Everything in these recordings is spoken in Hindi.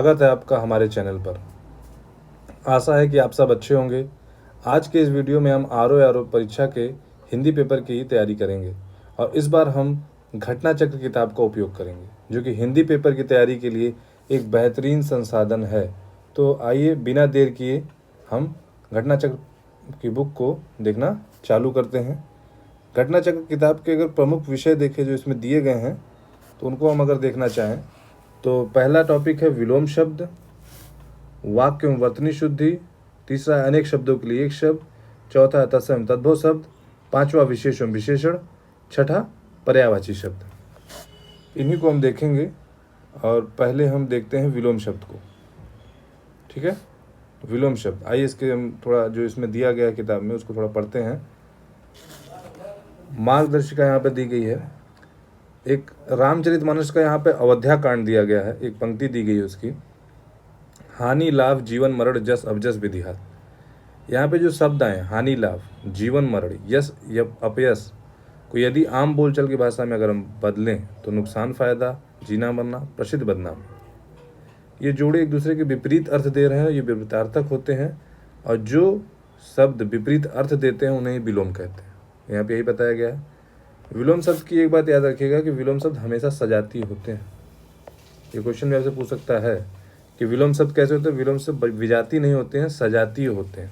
स्वागत है आपका हमारे चैनल पर। आशा है कि आप सब अच्छे होंगे। आज के इस वीडियो में हम आर.ओ. परीक्षा के हिंदी पेपर की तैयारी करेंगे और इस बार हम घटना चक्र किताब का उपयोग करेंगे, जो कि हिंदी पेपर की तैयारी के लिए एक बेहतरीन संसाधन है। तो आइए बिना देर किए हम घटना चक्र की बुक को देखना चालू करते हैं। घटना चक्र किताब के अगर प्रमुख विषय देखें जो इसमें दिए गए हैं, तो उनको हम अगर देखना चाहें तो पहला टॉपिक है विलोम शब्द, वाक्य एवं वर्तनी शुद्धि, तीसरा अनेक शब्दों के लिए एक शब्द, चौथा तत्सम एवं तद्भव शब्द, पांचवा विशेष एवं विशेषण, छठा पर्यायवाची शब्द। इन्हीं को हम देखेंगे और पहले हम देखते हैं विलोम शब्द को। ठीक है, विलोम शब्द। आइए इसके हम थोड़ा जो इसमें दिया गया है किताब में उसको थोड़ा पढ़ते हैं। मार्गदर्शिका यहाँ पे दी गई है। एक रामचरितमानस का यहाँ पे अयोध्या कांड दिया गया है, एक पंक्ति दी गई है उसकी, हानि लाभ जीवन मरण जस अवजस विधिहार। यहाँ पे जो शब्द आए हानि लाभ, जीवन मरण, यश अपयश को यदि आम बोलचाल की भाषा में अगर हम बदलें तो नुकसान फायदा, जीना मरना, प्रसिद्ध बदनाम, ये जोड़े एक दूसरे के विपरीत अर्थ दे रहे हैं, ये विपरीतार्थक होते हैं और जो शब्द विपरीत अर्थ देते हैं उन्हें विलोम कहते हैं। यहाँ पे यही बताया गया है। विलोम शब्द की एक बात याद रखिएगा कि विलोम शब्द हमेशा सजातीय होते हैं। ये क्वेश्चन में आपसे पूछ सकता है कि विलोम शब्द कैसे होते हैं। विलोम शब्द विजातीय नहीं होते हैं, सजातीय होते हैं।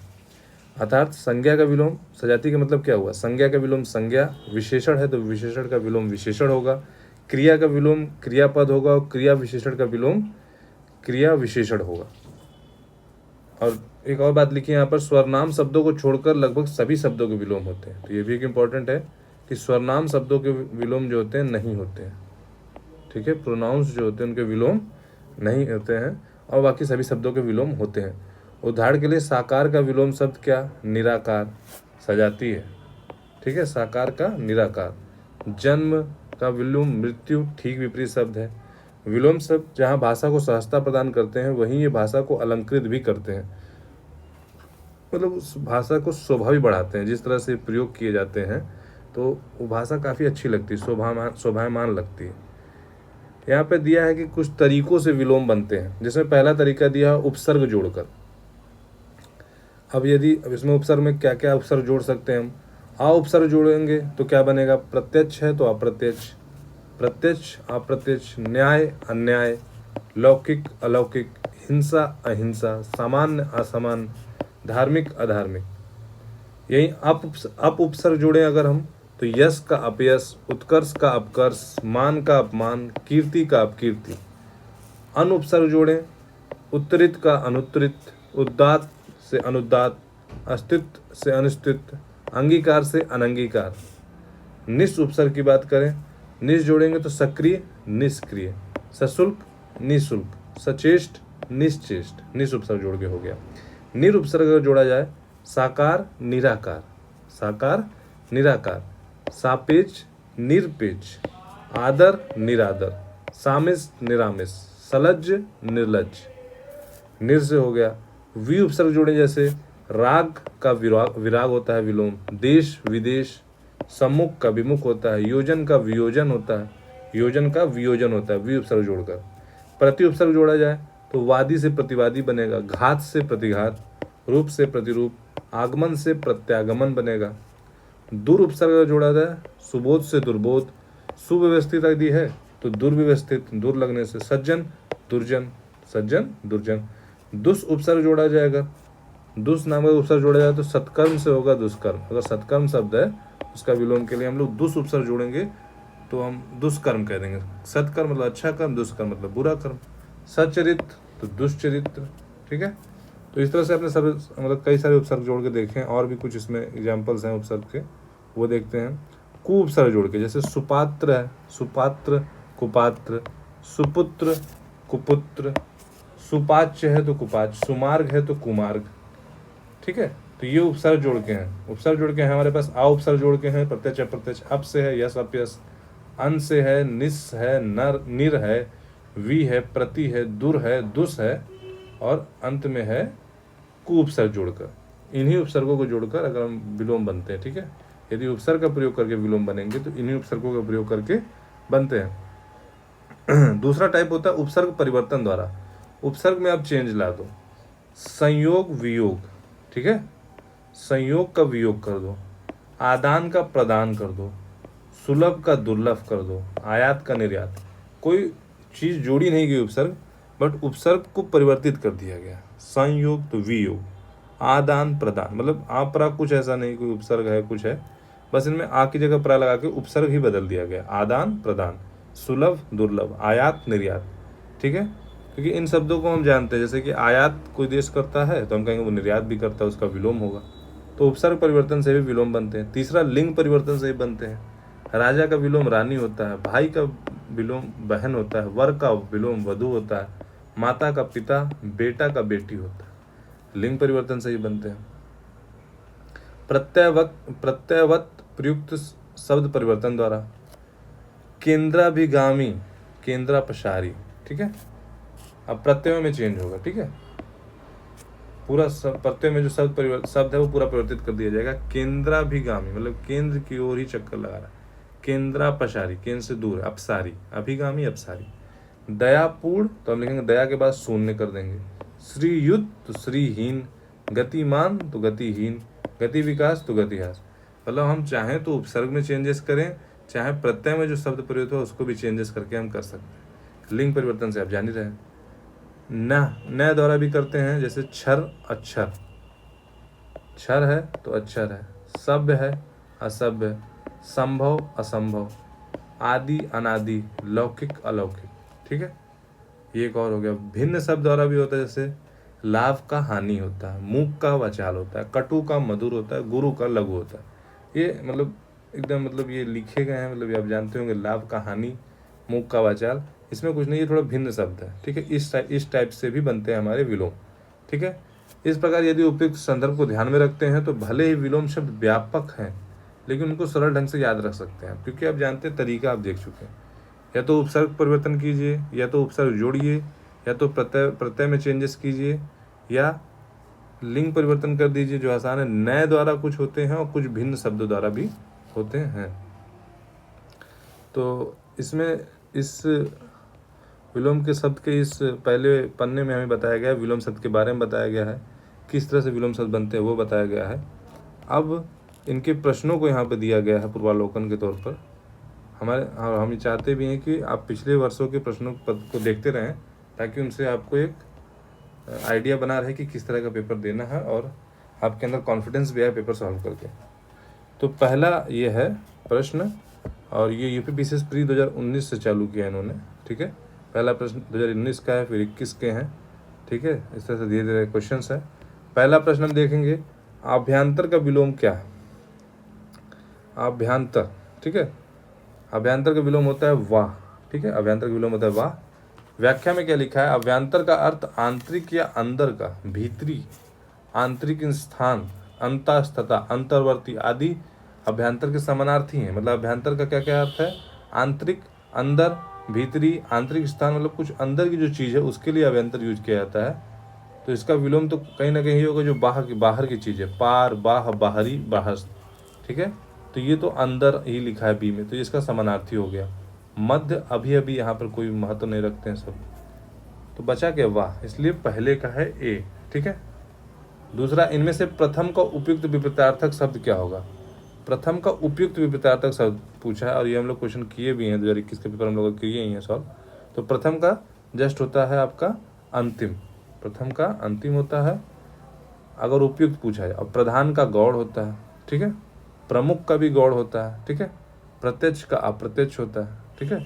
अर्थात संज्ञा का विलोम, सजातीय का मतलब क्या हुआ, संज्ञा का विलोम संज्ञा, विशेषण है तो विशेषण का विलोम विशेषण होगा, क्रिया का विलोम क्रियापद होगा और क्रिया विशेषण का विलोम क्रिया विशेषण होगा। और एक और बात लिखी है यहाँ पर, स्वरनाम शब्दों को छोड़कर लगभग सभी शब्दों के विलोम होते हैं। तो ये भी एक इम्पॉर्टेंट है कि स्वरनाम शब्दों के विलोम जो होते हैं नहीं होते हैं। ठीक है, प्रोनाउंस जो होते हैं उनके विलोम नहीं होते हैं और बाकी सभी शब्दों के विलोम होते हैं। उदाहरण के लिए साकार का विलोम शब्द क्या, निराकार, सजाती है। ठीक है, साकार का निराकार। जन्म का विलोम मृत्यु, ठीक विपरीत शब्द है। विलोम शब्द जहाँ भाषा को सहजता प्रदान करते हैं वहीं ये भाषा को अलंकृत भी करते हैं, मतलब उस भाषा को शोभा भी बढ़ाते हैं। जिस तरह से प्रयोग किए जाते हैं तो वो भाषा काफ़ी अच्छी लगती है, शोभायमान लगती है। यहाँ पे दिया है कि कुछ तरीकों से विलोम बनते हैं, जिसमें पहला तरीका दिया है उपसर्ग जोड़कर। अब इसमें उपसर्ग में क्या क्या उपसर्ग जोड़ सकते हैं हम। आ उपसर्ग जोड़ेंगे तो क्या बनेगा, प्रत्यक्ष है तो अप्रत्यक्ष, प्रत्यक्ष अप्रत्यक्ष, न्याय अन्याय, लौकिक अलौकिक, हिंसा अहिंसा, सामान्य असामान्य, धार्मिक अधार्मिक। यही अप उपसर्ग जोड़ें अगर हम तो यश का अपयश, उत्कर्ष का अपकर्ष, मान का अपमान, कीर्ति का अपकीर्ति। अन उपसर्ग जोड़ें, उत्तरित का अनुत्तरित, उदात्त से अनुदात, अस्तित्व से अनिस्तित्व, अंगीकार से अनंगीकार। निस उपसर्ग की बात करें, निस जोड़ेंगे तो सक्रिय निष्क्रिय, सशुल्क निःशुल्क, सचेष्ट निश्चेष्ट, निस उपसर्ग जोड़ के हो गया। निर उपसर्ग अगर जोड़ा जाए, साकार निराकार, साकार निराकार, सापेक्ष निरपेक्ष, आदर निरादर, सामिस निरामिस, सलज्ज निर्लज्ज। निर से हो गया। वी उपसर्ग जोड़े जैसे राग का विराग होता है विलोम, देश विदेश, सम्मुख का विमुख होता है, योजन का वियोजन होता है, योजन का वियोजन होता है वी उपसर्ग जोड़कर। प्रति उपसर्ग जोड़ा जाए तो वादी से प्रतिवादी बनेगा, घात से प्रतिघात, रूप से प्रतिरूप, आगमन से प्रत्यागमन बनेगा। दुर उपसर्ग जोड़ा जाए, सुबोध से दुर्बोध, सुव्यवस्थित यदि है तो दुर्व्यवस्थित, दूर लगने से सज्जन दुर्जन, सज्जन दुर्जन। दुस उपसर्ग जोड़ा जाए, अगर दुस नामक उपसर्ग जोड़ा जाए तो सत्कर्म से होगा दुष्कर्म। अगर सत्कर्म शब्द है उसका विलोम के लिए हम लोग दुस उपसर्ग जोड़ेंगे तो हम दुष्कर्म कह देंगे। सत्कर्म मतलब अच्छा कर्म, दुष्कर्म मतलब बुरा कर्म। सच्चरित्र तो दुष्चरित्र। ठीक है, तो इस तरह से अपने सब मतलब कई सारे उपसर्ग जोड़ के देखें। और भी कुछ इसमें एग्जाम्पल्स हैं उपसर्ग के, वो देखते हैं। कु उपसर्ग जोड़ के, जैसे सुपात्र है, सुपात्र कुपात्र, सुपुत्र कुपुत्र, सुपाच्य है तो कुपाच्य, सुमार्ग है तो कुमार्ग। ठीक है, तो ये उपसर्ग जोड़ के हैं। उपसर्ग जोड़ के हैं हमारे पास, आ उपसर्ग जोड़ के हैं, प्रत्यक्ष अप्रत्यक्ष, अप से है यश अपयश, अन से है, निस है, नर निर है, वी है, प्रति है, दुर है, दुस है और अंत में है कु उपसर्ग जोड़कर। इन्हीं उपसर्गों को जोड़कर अगर हम विलोम बनते हैं। ठीक है, यदि उपसर्ग का प्रयोग करके विलोम बनेंगे तो इन्हीं उपसर्गों का प्रयोग करके बनते हैं। दूसरा टाइप होता है उपसर्ग परिवर्तन द्वारा। उपसर्ग में आप चेंज ला दो, संयोग वियोग, ठीक है, संयोग का वियोग कर दो, आदान का प्रदान कर दो, सुलभ का दुर्लभ कर दो, आयात का निर्यात। कोई चीज़ जोड़ी नहीं गई उपसर्ग, बट उपसर्ग को परिवर्तित कर दिया गया। संयोग तो वियोग, आदान प्रदान, मतलब आ परा कुछ ऐसा नहीं कोई उपसर्ग है कुछ है, बस इनमें आ की जगह परा लगा के उपसर्ग ही बदल दिया गया। आदान प्रदान, सुलभ दुर्लभ, आयात निर्यात, ठीक है। क्योंकि इन शब्दों को हम जानते हैं, जैसे कि आयात कोई देश करता है तो हम कहेंगे वो निर्यात भी करता है, उसका विलोम होगा। तो उपसर्ग परिवर्तन से भी विलोम बनते हैं। तीसरा, लिंग परिवर्तन से भी बनते हैं। राजा का विलोम रानी होता है, भाई का विलोम बहन होता है, वर का विलोम वधु होता है, माता का पिता, बेटा का बेटी होता है। लिंग परिवर्तन से ही बनते हैं। प्रत्ययवत प्रयुक्त शब्द परिवर्तन द्वारा, केंद्राभिगामी, केंद्रापसारी, ठीक है। अब प्रत्ययों में चेंज होगा, ठीक है, पूरा प्रत्यय में जो शब्द है वो पूरा परिवर्तित कर दिया जाएगा। केंद्राभिगामी मतलब केंद्र की ओर ही चक्कर लगा रहा है। केंद्रापसारी, केंद्र से दूर, अपसारी, अभिगामी अपसारी। दयापूर्ण तो हम लिखेंगे दया के बाद शून्य कर देंगे। श्रीयुत तो श्रीहीन, गतिमान तो गतिहीन, गति विकास तो गतिहास। मतलब हम चाहें तो उपसर्ग में चेंजेस करें, चाहे प्रत्यय में जो शब्द प्रयुक्त हो उसको भी चेंजेस करके हम कर सकते हैं। लिंग परिवर्तन से आप जान ही रहे हैं। न द्वारा भी करते हैं, जैसे क्षर अक्षर, क्षर है तो अक्षर है, सभ्य है असभ्य, संभव असंभव, आदि अनादि, लौकिक अलौकिक, ठीक है। ये एक और हो गया। भिन्न शब्द द्वारा भी होता है, जैसे लाभ का हानि होता है, मूक का वचाल होता है, कटु का मधुर होता है, गुरु का लघु होता है। ये मतलब एकदम मतलब ये लिखे गए हैं, मतलब आप जानते होंगे लाभ का हानि, मूक का वचाल, इसमें कुछ नहीं, ये थोड़ा भिन्न शब्द है, ठीक है। इस टाइप से भी बनते हैं हमारे विलोम, ठीक है। इस प्रकार यदि उपयुक्त संदर्भ को ध्यान में रखते हैं तो भले ही विलोम शब्द व्यापक हैं, लेकिन उनको सरल ढंग से याद रख सकते हैं, क्योंकि आप जानते हैं तरीका आप देख चुके हैं। या तो उपसर्ग परिवर्तन कीजिए, या तो उपसर्ग जोड़िए, या तो प्रत्यय में चेंजेस कीजिए, या लिंग परिवर्तन कर दीजिए जो आसान है। नए द्वारा कुछ होते हैं और कुछ भिन्न शब्दों द्वारा भी होते हैं। तो इसमें इस विलोम के शब्द के इस पहले पन्ने में हमें बताया गया है, विलोम शब्द के बारे में बताया गया है, किस तरह से विलोम शब्द बनते हैं वो बताया गया है। अब इनके प्रश्नों को यहाँ पर दिया गया है पूर्वावलोकन के तौर पर। हम ये चाहते भी हैं कि आप पिछले वर्षों के प्रश्नों को देखते रहें, ताकि उनसे आपको एक आइडिया बना रहे कि किस तरह का पेपर देना है, और आपके अंदर कॉन्फिडेंस भी आए पेपर सॉल्व करके। तो पहला ये है प्रश्न, और ये यूपीपीसीएस प्री 2019 से चालू किया इन्होंने, ठीक है। पहला प्रश्न 2019 का है, फिर 21 के हैं, ठीक है। इस तरह से धीरे धीरे क्वेश्चन है। पहला प्रश्न हम देखेंगे, आभ्यंतर का विलोम क्या है। आभ्यंतर, ठीक है, अभ्यंतर का विलोम होता है वाह, ठीक है, अभ्यंतर का विलोम होता है वाह। व्याख्या में क्या लिखा है, अभ्यंतर का अर्थ आंतरिक या अंदर का, भीतरी, आंतरिक स्थान, अंतःस्थता, अंतर्वर्ती आदि अभ्यंतर के समानार्थी हैं। मतलब अभ्यंतर का क्या क्या अर्थ है, आंतरिक, अंदर, भीतरी, आंतरिक स्थान, मतलब कुछ अंदर की जो चीज़ है उसके लिए अभ्यंतर यूज किया जाता है। तो इसका विलोम तो कहीं ना कहीं होगा जो बाहर की चीज़ है, पार, बाह, बाहरी, बाहर, ठीक है। तो ये तो अंदर ही लिखा है बी में, तो इसका समानार्थी हो गया। मध्य अभी यहाँ पर कोई महत्व नहीं रखते हैं सब, तो बचा क्या वाह, इसलिए पहले का है ए, ठीक है। दूसरा, इनमें से प्रथम का उपयुक्त विपरीतार्थक शब्द क्या होगा। प्रथम का उपयुक्त विपरीतार्थक शब्द पूछा है, और ये हम लोग क्वेश्चन किए भी हैं 2021 के पेपर हम लोग किए ही हैं सॉल्व। तो प्रथम का जस्ट होता है आपका अंतिम, प्रथम का अंतिम होता है अगर उपयुक्त पूछा है। और प्रधान का गौड़ होता है, ठीक है। प्रमुख का भी गौड़ होता है, ठीक है। प्रत्यक्ष का अप्रत्यक्ष होता है, ठीक है।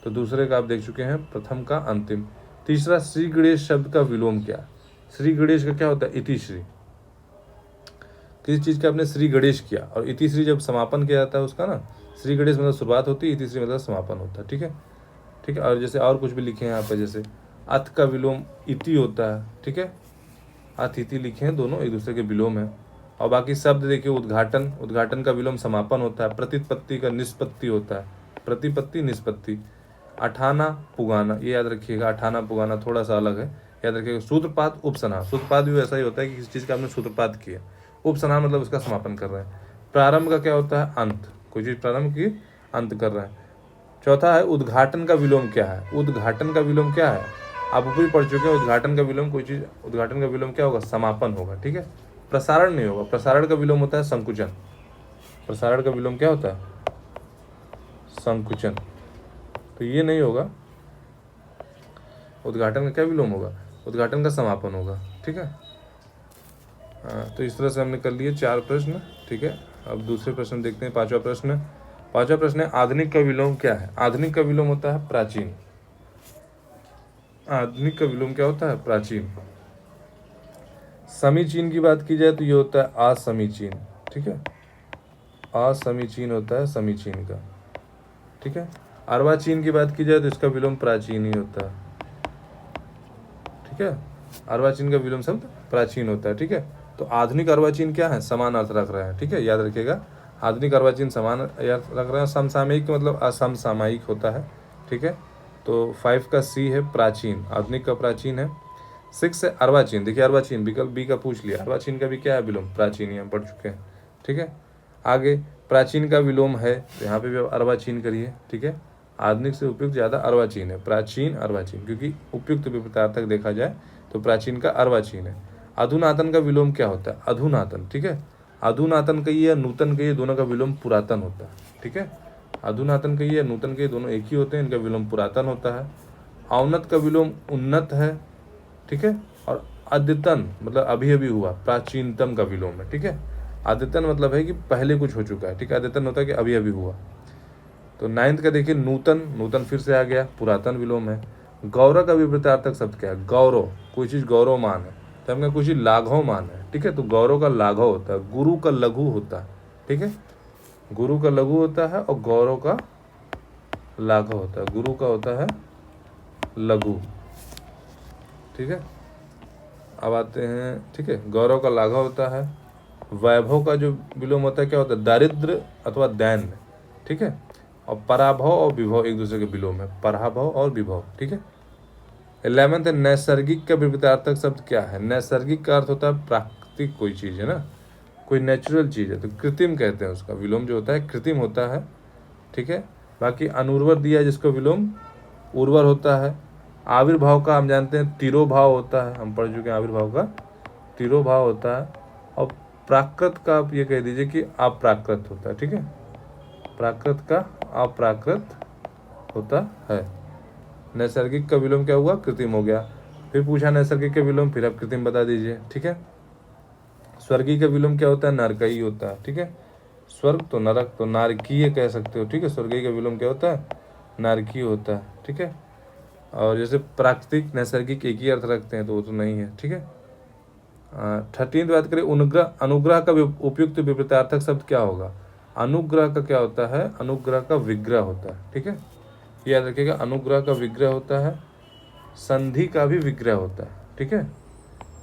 तो दूसरे का आप देख चुके हैं, प्रथम का अंतिम। तीसरा, श्री गणेश शब्द का विलोम क्या। श्री गणेश का क्या होता है, इति श्री। किसी चीज़ का आपने श्री गणेश किया, और इति श्री जब समापन किया जाता है उसका ना, श्री गणेश मतलब शुरुआत होती है, इति श्री मतलब समापन होता है, ठीक है, ठीक है। और जैसे और कुछ भी लिखे हैं यहाँ पर, जैसे अथ का विलोम इति होता है, ठीक है। अथ इति लिखे हैं, दोनों एक दूसरे के विलोम है। और बाकी शब्द देखिए, उद्घाटन, उद्घाटन का विलोम समापन होता है। प्रतिपत्ति का निष्पत्ति होता है, प्रतिपत्ति निष्पत्ति। अठाना पुगाना, ये याद रखिएगा, अठाना पुगाना थोड़ा सा अलग है, याद रखिएगा। सूत्रपात उपसना, सूत्रपात भी वैसा ही होता है कि किसी चीज़ का आपने सूत्रपात किया, उपसना मतलब उसका समापन कर रहे हैं। प्रारंभ का क्या होता है, अंत, कोई चीज़ प्रारंभ की अंत कर रहे हैं। चौथा है, उद्घाटन का विलोम क्या है। उद्घाटन का विलोम क्या है, आप ऊपर पढ़ चुके हैं उद्घाटन का विलोम, कोई चीज़ उद्घाटन का विलोम क्या होगा, समापन होगा, ठीक है। प्रसारण नहीं होगा, प्रसारण का विलोम होता है संकुचन। प्रसारण का विलोम क्या होता है, संकुचन। तो ये नहीं होगा। उद्घाटन का क्या विलोम होगा, उद्घाटन का समापन होगा, ठीक है। तो इस तरह से हमने कर लिए 4 प्रश्न, ठीक है। अब दूसरे प्रश्न देखते हैं, 5वां प्रश्न। 5वां प्रश्न है आधुनिक का विलोम क्या है। आधुनिक का विलोम होता है प्राचीन। आधुनिक का विलोम क्या होता है, प्राचीन। समीचीन की बात की जाए तो ये होता है असमीचीन, ठीक है। असमीचीन होता है समीचीन का, ठीक है। अर्वाचीन की बात की जाए तो इसका विलोम प्राचीन ही होता है, ठीक है। अर्वाचीन का विलोम शब्द प्राचीन होता है, ठीक है। तो आधुनिक अर्वाचीन क्या है, समान अर्थ रख रहे हैं, ठीक है, याद रखिएगा। आधुनिक अर्वाचीन समान अर्थ रख रहे हैं। समसामयिक मतलब असमसामयिक होता है, ठीक है। तो 5 का सी है प्राचीन, आधुनिक का प्राचीन है। 6 है अर्वाचीन। देखिए अर्वाचीन विकल्प बी का पूछ लिया, अर्वाचीन का भी क्या है विलोम, प्राचीन ही हम पढ़ चुके हैं, ठीक है। आगे प्राचीन का विलोम है तो यहाँ पे भी अर्वाचीन करिए, ठीक है। आधुनिक से उपयुक्त ज़्यादा अर्वाचीन है, प्राचीन अर्वाचीन, क्योंकि उपयुक्त विपरीतार्थक देखा जाए तो प्राचीन का अर्वाचीन है। अधुनातन का विलोम क्या होता है, अधुनातन, ठीक है। अधुनातन कहिए या नूतन कहिए, दोनों का विलोम पुरातन होता है, ठीक है। अधुनातन कहिए या नूतन कहिए, दोनों एक ही होते हैं, इनका विलोम पुरातन होता है। औन्नत का विलोम उन्नत है, ठीक है। और अद्यतन मतलब अभी अभी हुआ, प्राचीनतम का विलोम है, ठीक है। अद्यतन मतलब है कि पहले कुछ हो चुका है, ठीक है। अद्यतन होता है कि अभी अभी हुआ। तो 9th का देखिए नूतन, नूतन फिर से आ गया, पुरातन विलोम है। गौरव का विपरीतार्थक शब्द क्या है, गौरव, कोई चीज़ गौरवमान है तो हमने कुछ चीज़ लाघवमान है, ठीक है। तो गौरव का लाघव होता है, गुरु का लघु होता है, ठीक है। गुरु का लघु होता है और गौरव का लाघव होता है, गुरु का होता है लघु, ठीक है। अब आते हैं, ठीक है, गौरव का लाघव होता है। वैभव का जो विलोम होता है क्या होता है, दारिद्र अथवा दैन्य, ठीक है। और पराभव और विभव एक दूसरे के विलोम है, पराभव और विभव, ठीक है। 11th है नैसर्गिक का विपरीतार्थक शब्द क्या है। नैसर्गिक का अर्थ होता है प्राकृतिक कोई चीज़ है ना, कोई नेचुरल चीज़ है, तो कृत्रिम कहते हैं उसका विलोम जो होता है कृत्रिम होता है, ठीक है। बाकी अनुर्वर दिया है जिसका विलोम उर्वर होता है। आविर्भाव का हम जानते हैं तिरोभाव होता है, हम पढ़ चुके हैं आविर्भाव का तिरोभाव होता है। और प्राकृत का आप ये कह दीजिए कि अप्राकृत होता है, ठीक है। प्राकृत का अप्राकृत होता है। नैसर्गिक का विलोम क्या हुआ, कृत्रिम हो गया। फिर पूछा नैसर्गिक का विलोम, फिर आप कृत्रिम बता दीजिए, ठीक है। स्वर्गीय का विलोम क्या होता है, नरकई होता है, ठीक है। स्वर्ग तो नरक, तो नारकीय कह सकते हो, ठीक है। स्वर्गीय का विलोम क्या होता है, नारकीय होता है, ठीक है। और जैसे प्राकृतिक नैसर्गिक एक ही अर्थ रखते हैं तो वो तो नहीं है, ठीक है। 13th बात करें अनुग्रह, अनुग्रह का उपयुक्त विपरीतार्थक शब्द क्या होगा। अनुग्रह का क्या होता है, अनुग्रह का विग्रह होता है, ठीक है। याद रखिएगा अनुग्रह का विग्रह होता है, संधि का भी विग्रह होता है, ठीक है।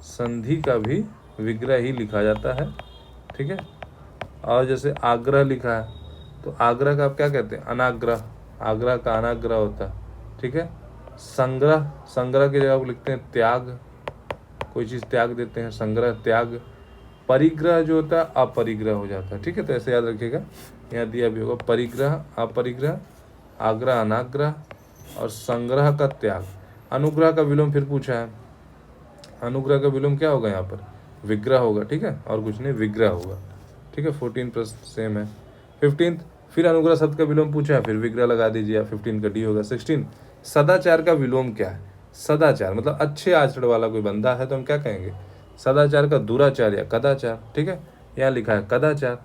संधि का भी विग्रह ही लिखा जाता है, ठीक है। और जैसे आग्रह लिखा है तो आग्रह का आप क्या कहते हैं, अनाग्रह, आग्रह का अनाग्रह होता है, ठीक है। संग्रह, संग्रह की जगह आप लिखते हैं त्याग, कोई चीज़ त्याग देते हैं, संग्रह त्याग। परिग्रह जो होता है अपरिग्रह हो जाता है, ठीक है। तो ऐसे याद रखिएगा, यहाँ दिया भी होगा परिग्रह अपरिग्रह, आग्रह अनाग्रह और संग्रह का त्याग। अनुग्रह का विलोम फिर पूछा है, अनुग्रह का विलोम क्या होगा, यहाँ पर विग्रह होगा, ठीक है, और कुछ नहीं विग्रह होगा, ठीक है। 14 प्लस सेम है। 15th फिर अनुग्रह शब्द का विलोम पूछा है, फिर विग्रह लगा दीजिए, 15 का डी होगा। 16 सदाचार का विलोम क्या है। सदाचार मतलब अच्छे आचरण वाला कोई बंदा है तो हम क्या कहेंगे, सदाचार का दुराचार या कदाचार, ठीक है। यहाँ लिखा है कदाचार,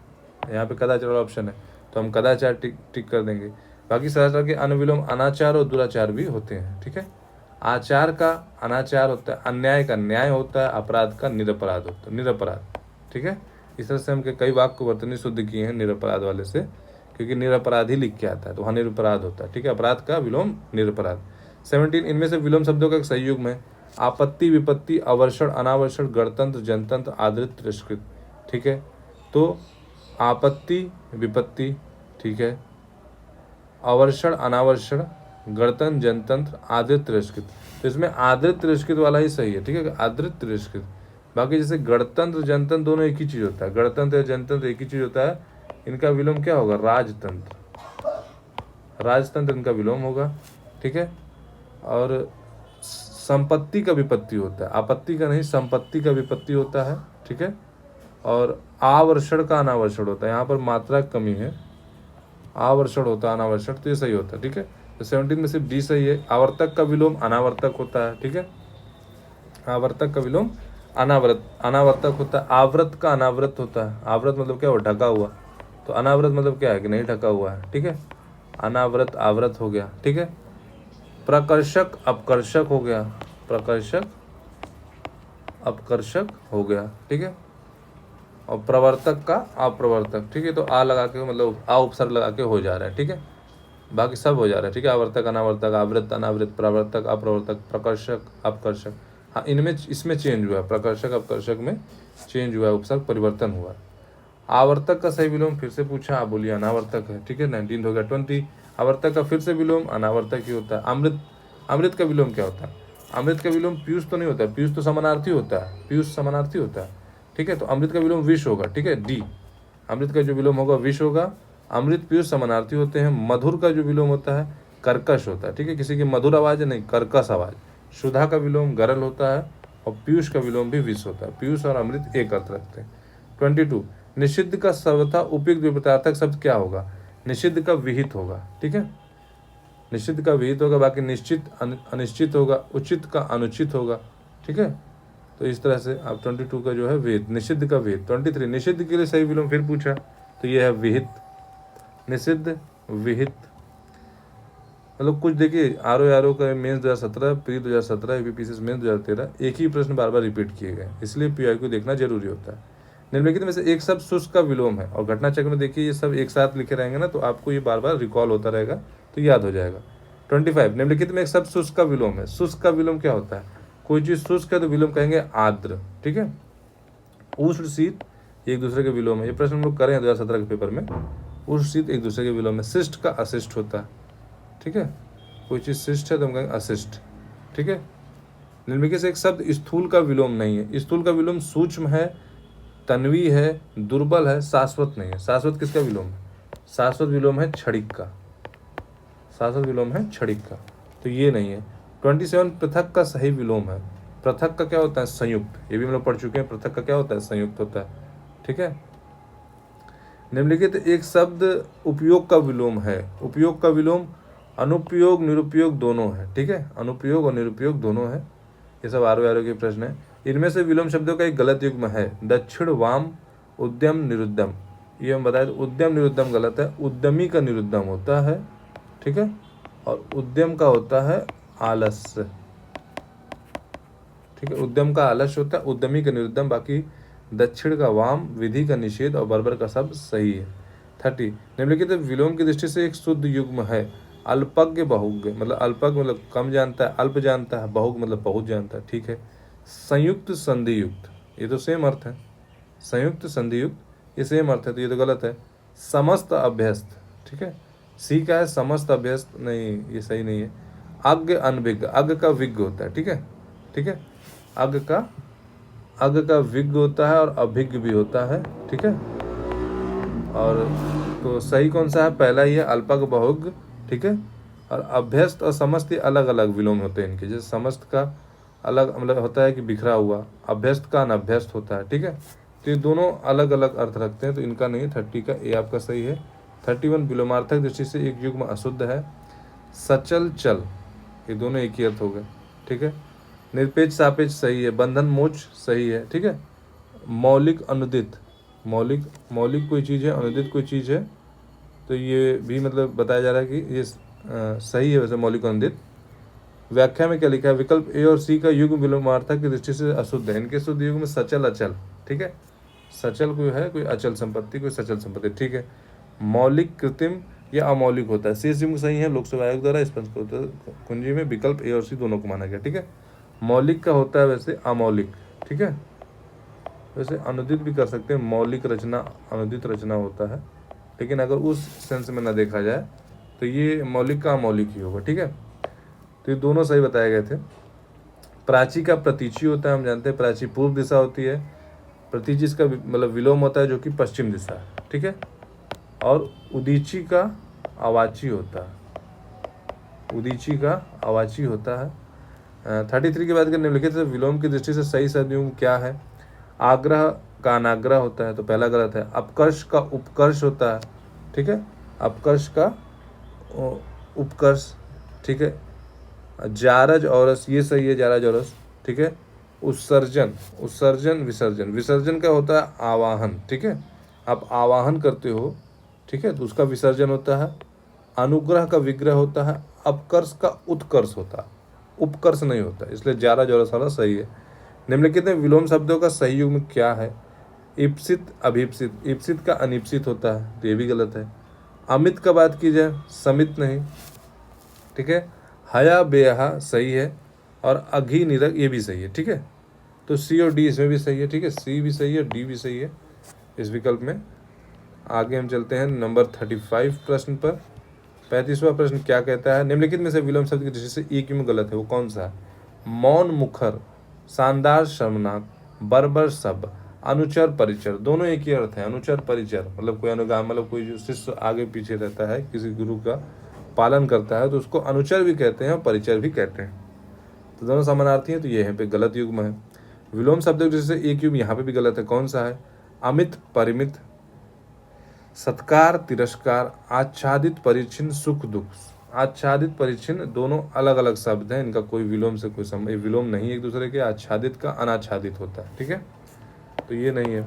यहाँ पे कदाचार वाला ऑप्शन है तो हम कदाचार टिक टिक कर देंगे। बाकी सदाचार के अन्य विलोम अनाचार और दुराचार भी होते हैं, ठीक है। आचार का अनाचार होता है, अन्याय का न्याय होता है, अपराध का निरपराध होता है, निरपराध, ठीक है। इस तरह से हम कई वाक्य को वर्तनी शुद्ध किए हैं निरपराध वाले से, क्योंकि निरपराध ही लिख के आता है तो वहाँ निरपराध होता है, ठीक है। अपराध का विलोम निरपराध। 17 इनमें से विलोम शब्दों का एक संयुग्म है। आपत्ति विपत्ति अवर्षण अनावर्षण गणतंत्र जनतंत्र आदृत तिरस्कृत, ठीक है। तो आपत्ति विपत्ति, ठीक है, अवर्षण अनावर्षण गणतंत्र जनतंत्र आदृत तिरस्कृत, तो इसमें आदृत तिरस्कृत वाला ही सही है, ठीक है, आदृत तिरस्कृत। बाकी जैसे गणतंत्र जनतंत्र दोनों एक ही चीज़ होता है, गणतंत्र या जनतंत्र एक ही चीज़ होता है, इनका विलोम क्या होगा, राजतंत्र, राजतंत्र इनका विलोम होगा, ठीक है। और संपत्ति का विपत्ति होता है, आपत्ति का नहीं, संपत्ति का विपत्ति होता है, ठीक है। और आवर्षण का अनावर्षण होता है, यहाँ पर मात्रा कमी है, आवर्षण होता है अनावर्षण, तो ये सही होता है, ठीक है। तो 17 में सिर्फ डी सही है। आवर्तक का विलोम अनावर्तक होता है, ठीक है। आवर्तक का विलोम अनावर्तक होता है। आवृत का अनावृत होता है। आवृत मतलब क्या हुआ, ढका हुआ, तो अनावृत मतलब क्या है कि नहीं ढका हुआ है, ठीक है। अनावृत आवृत हो गया, ठीक है। प्रकर्षक अपकर्षक हो गया, प्रकर्षक अपकर्षक हो गया, ठीक है। और प्रवर्तक का अप्रवर्तक, ठीक है। तो आ लगा के मतलब आ उपसर्ग लगा के हो जा रहा है, ठीक है। बाकी सब हो जा रहा है, ठीक है। आवर्तक अनावर्तक, आवृत अनावृत, प्रवर्तक अप्रवर्तक, प्रकर्षक अपकर्षक। हाँ, इनमें इसमें चेंज हुआ है, प्रकर्षक अपकर्षक में चेंज हुआ है, उपसर्ग परिवर्तन हुआ है। आवर्तक का सही विलोम फिर से पूछा, आप बोलिए अनावर्तक है, ठीक है। 19 हो गया। 20 आवर्तक का फिर से विलोम अनावर्तक ही होता है। अमृत, अमृत का विलोम क्या होता है? अमृत का विलोम पीयूष तो नहीं होता है, पीयूष तो समानार्थी होता है, पीयूष समानार्थी होता है, ठीक है। तो अमृत का विलोम विष होगा, ठीक है, डी। अमृत का जो विलोम होगा विष होगा। अमृत पीयूष समानार्थी होते हैं। मधुर का जो विलोम होता है कर्कश होता है, ठीक है। किसी की मधुर आवाज नहीं, कर्कश आवाज। सुधा का विलोम गरल होता है और पीयूष का विलोम भी विष होता है। पीयूष और अमृत एक अर्थ रखते हैं। 22 निषिद्ध का सर्वथा उपयुक्त विपरीतार्थक शब्द क्या होगा? निषिद्ध का विहित होगा, ठीक है। निषिद्ध का विहित होगा, बाकी निश्चित अनिश्चित होगा, उचित का अनुचित होगा, ठीक है। तो इस तरह से आप 22 का जो है विहित, निषिद्ध का विहित। 23 निषिद्ध के लिए सही विलोम फिर पूछा, तो ये है विहित, निषिद्ध विहित। मतलब कुछ देखिए, आर का मेंस 2017, प्री 2017, यूपीपीसी मेंस 2013, एक ही प्रश्न बार बार रिपीट किए गए, इसलिए पीआई को देखना जरूरी होता है। निम्नलिखित में से एक शब्द शुष्क का विलोम है, और घटना चक्र में देखिए ये सब एक साथ लिखे रहेंगे ना, तो आपको ये बार बार रिकॉल होता रहेगा, तो याद हो जाएगा। 25 निम्नलिखित में एक शब्द शुष्क का विलोम है। शुष्क का विलोम क्या होता है? कोई चीज शुष्क है तो विलोम कहेंगे आर्द्र, ठीक है। उष्ण शीत एक दूसरे के विलोम है, ये प्रश्न हम लोग करें 2017 के पेपर में। उष्ण शीत एक दूसरे के विलोम है। शिष्ट का अशिष्ट होता है, ठीक है। कोई चीज शिष्ट है तो हम कहेंगे अशिष्ट, ठीक है। निम्नलिखित से एक शब्द स्थूल का विलोम नहीं है। स्थूल का विलोम सूक्ष्म है, तन्वी है, दुर्बल है, शाश्वत नहीं है। शाश्वत किसका विलोम है? शाश्वत विलोम है क्षणिक का, शाश्वत विलोम है क्षणिक का, तो ये नहीं है। 27 पृथक का सही विलोम है। पृथक का क्या होता है? संयुक्त, ये भी हम लोग पढ़ चुके हैं। पृथक का क्या होता है? संयुक्त होता है, ठीक है। निम्नलिखित एक शब्द उपयोग का विलोम है। उपयोग का विलोम अनुपयोग निरुपयोग दोनों है, ठीक है। अनुपयोग और निरुपयोग दोनों है। ये सब आरो के प्रश्न है। इनमें से विलोम शब्दों का एक गलत युग्म है, दक्षिण वाम उद्यम निरुद्धम। ये हम बताए, तो उद्यम निरुद्धम गलत है। उद्यमी का निरुद्धम होता है, ठीक है, और उद्यम का होता है आलस्य, ठीक है। उद्यम का आलस्य होता है, उद्यमी का निरुद्धम। बाकी दक्षिण का वाम, विधि का निषेध और बर्बर का शब्द सही है। 30 निम्नलिखित विलोम की दृष्टि से एक शुद्ध युग्म है। अल्पज्ञ बहुज्ञ, मतलब अल्पज्ञ मतलब कम जानता है, अल्प जानता है, बहुज्ञ मतलब बहुत जानता है, ठीक है। संयुक्त संधियुक्त, ये तो सेम अर्थ है। संयुक्त संधियुक्त ये सेम अर्थ है, तो ये तो गलत है। समस्त अभ्यस्त, ठीक है। सी का है समस्त अभ्यस्त, नहीं ये सही नहीं है। अज्ञ अनभिज्ञ, अज्ञ का विज्ञ होता है, ठीक है, ठीक है। अज्ञ का विज्ञ होता है और अभिज्ञ भी होता है, ठीक है। और तो सही कौन सा है? पहला ही है, अल्पज्ञ बहुज्ञ, ठीक है। और अभ्यस्त और समस्त अलग अलग विलोम होते हैं इनके। जैसे समस्त का अलग मतलब होता है कि बिखरा हुआ, अभ्यस्त का अनभ्यस्त होता है, ठीक है। तो ये दोनों अलग अलग अर्थ रखते हैं, तो इनका नहीं है। 30 का ए आपका सही है। 31 विलोमार्थक दृष्टि से एक युग्म अशुद्ध है। सचल चल, ये दोनों एक ही अर्थ हो गए, ठीक है। निरपेक्ष सापेक्ष सही है। बंधन मोक्ष सही है, ठीक है। मौलिक अनुदित, मौलिक कोई चीज़ है, अनुदित कोई चीज़ है, तो ये भी मतलब बताया जा रहा है कि ये सही है वैसे मौलिक अनुदित। व्याख्या में क्या लिखा है? विकल्प ए और सी का युग्म विलोमार्थक की दृष्टि से अशुद्ध है। इनके शुद्ध युग्म में सचल अचल, ठीक है। सचल कोई है, कोई अचल संपत्ति, कोई सचल संपत्ति, ठीक है। मौलिक कृत्रिम या अमौलिक होता है। शेष युग्म सही है लोकसेवा आयोग द्वारा स्पष्ट कुंजी में विकल्प ए और सी दोनों को माना गया, ठीक है। मौलिक का होता है वैसे अमौलिक, ठीक है। वैसे अनुदित भी कर सकते हैं, मौलिक रचना अनुदित रचना होता है, लेकिन अगर उस सेंस में ना देखा जाए तो ये मौलिक का अमौलिक ही होगा, ठीक है। तो ये दोनों सही बताए गए थे। प्राची का प्रतीची होता है, हम जानते हैं प्राची पूर्व दिशा होती है। प्रतीची इसका मतलब विलोम होता है जो कि पश्चिम दिशा है, ठीक है। और उदीची का अवाची होता है, उदीची का अवाची होता है। 33 की बात करें, निम्नलिखित से विलोम की दृष्टि से सही सदयुग क्या है। आग्रह का अनाग्रह होता है तो पहला गलत है। अपकर्ष का उपकर्ष होता है, ठीक है, अपकर्ष का उपकर्ष, ठीक है। जारज औरस ये सही है, जारज औरस, ठीक है। उत्सर्जन, उत्सर्जन विसर्जन, विसर्जन क्या होता है, आवाहन, ठीक है, आप आवाहन करते हो, ठीक है, तो उसका विसर्जन होता है। अनुग्रह का विग्रह होता है। अपकर्ष का उत्कर्ष होता है, उपकर्ष नहीं होता, इसलिए जारज औरस वाला सही है। निम्नलिखित में विलोम शब्दों का सही युग्म क्या है। इप्सित अभिप्सित, इप्सित का अनिप्सित होता है तो ये भी गलत है। अमित का बात की जाए, समित नहीं, ठीक है। हया बेहा सही है और अघी निरग ये भी सही है, ठीक है। तो सी और डी इसमें भी सही है, ठीक है, सी भी सही है, डी भी सही है इस विकल्प में। आगे हम चलते हैं नंबर 35 प्रश्न पर। 35वां प्रश्न क्या कहता है, निम्नलिखित में से विलोम शब्द की दृष्टि से एक में गलत है, वो कौन सा है। मौन मुखर, शानदार शर्मनाक, बर्बर सब, अनुचर परिचर, दोनों एक ही अर्थ है। अनुचर परिचर मतलब कोई अनुगामी, मतलब कोई जो शिष्य आगे पीछे रहता है, किसी गुरु का पालन करता है तो उसको अनुचर भी कहते हैं और परिचर भी कहते हैं, तो दोनों समानार्थी हैं, तो ये यहाँ पे गलत युग्म है। विलोम शब्द की दृष्टि से एक युग्म यहाँ पे भी गलत है, कौन सा है। अमित परिमित, सत्कार तिरस्कार, आच्छादित परिच्छिन्न सुख दुख। आच्छादित परिच्छिन्न दोनों अलग अलग शब्द हैं, इनका कोई विलोम से कोई संबंध, विलोम नहीं एक दूसरे के। आच्छादित का अनाच्छादित होता है, ठीक है, तो ये नहीं है।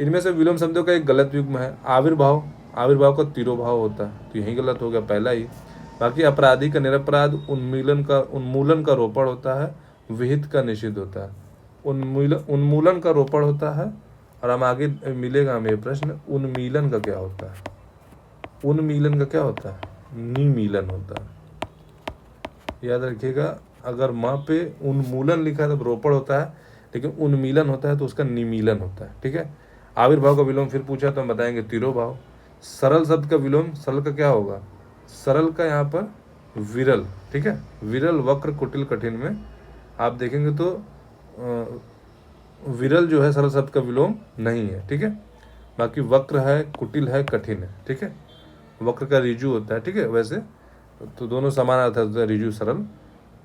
इनमें से विलोम शब्दों का एक गलत युग्म है। आविर्भाव, आविर्भाव का तिरोभाव होता है तो यही गलत हो गया पहला ही। बाकी अपराधी का निरपराध, उन्मूलन का रोपण होता है, विहित का निषिद्ध होता है। उन्मूलन का रोपण होता है, और हम आगे मिलेगा हमें प्रश्न, उन्मीलन का क्या होता है। उन्मीलन का क्या होता है, निमीलन होता है, याद रखिएगा। अगर माँ पे उन्मूलन लिखा है तो रोपण होता है, लेकिन उन्मीलन होता है तो उसका निमीलन होता है, ठीक है। आविर्भाव का विलोम फिर पूछा तो हम बताएंगे तिरोभाव। सरल शब्द का विलोम, सरल का क्या होगा, सरल का यहाँ पर विरल, ठीक है। विरल वक्र कुटिल कठिन में आप देखेंगे तो विरल जो है सरल शब्द का विलोम नहीं है, ठीक है। बाकी वक्र है, कुटिल है, कठिन है, ठीक है। वक्र का रिजु होता है, ठीक है, वैसे तो दोनों समान अर्थ होता है, रिजु सरल।